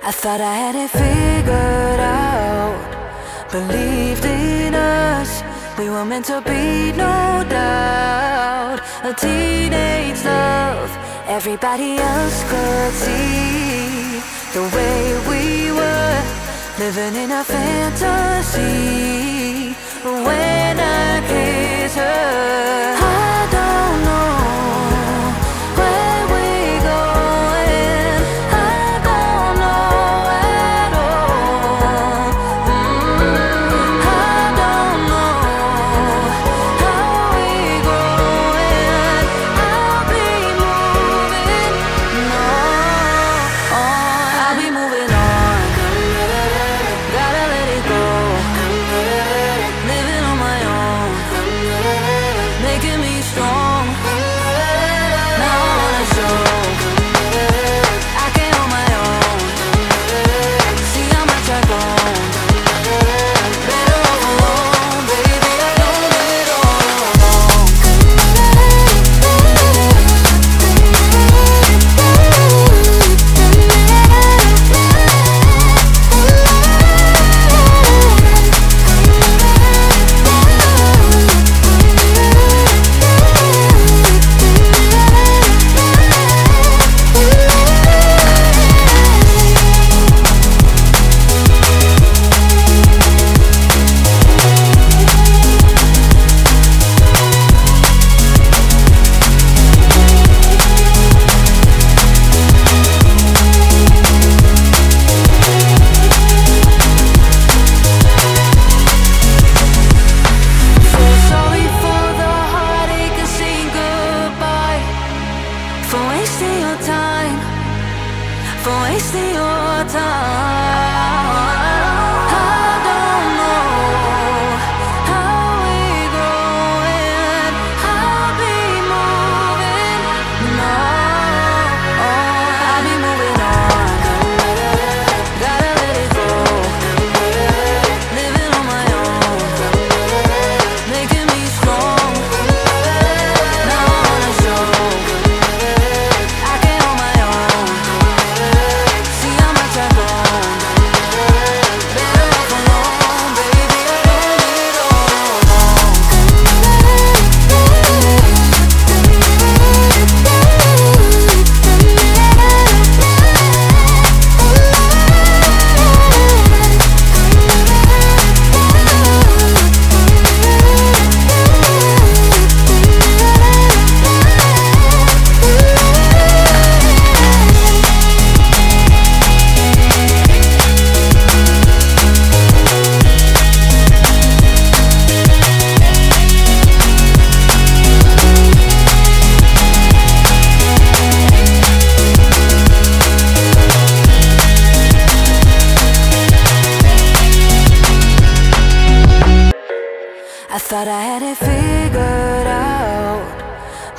I thought I had it figured out, believed in us, we were meant to be, no doubt. A teenage love, everybody else could see the way we were, living in a fantasy. When I kiss her, I don't know where we're going, I don't know at all. I don't know how we're going, I'll be moving on, I'll be moving on. Gotta let it go, living on my own, making me strong. Now I wanna show I can hold my own, see how much I've grown. Better off alone, baby, I don't do it all alone. Sorry for the heartache and saying goodbye, for wasting your time, for wasting your time. I don't know how we're going, I'll be moving on, I'll be moving on. Gotta let it go, living on my own, making me strong. Now I wanna show I can hold my own, see how much I've grown. Better off alone, baby, I don't do it all alone. I thought I had it figured out,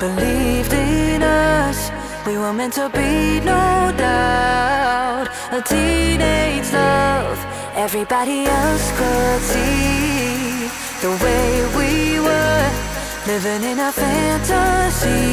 believed in us, we were meant to be, no doubt. A teenage love, everybody else could see the way we were, living in a fantasy.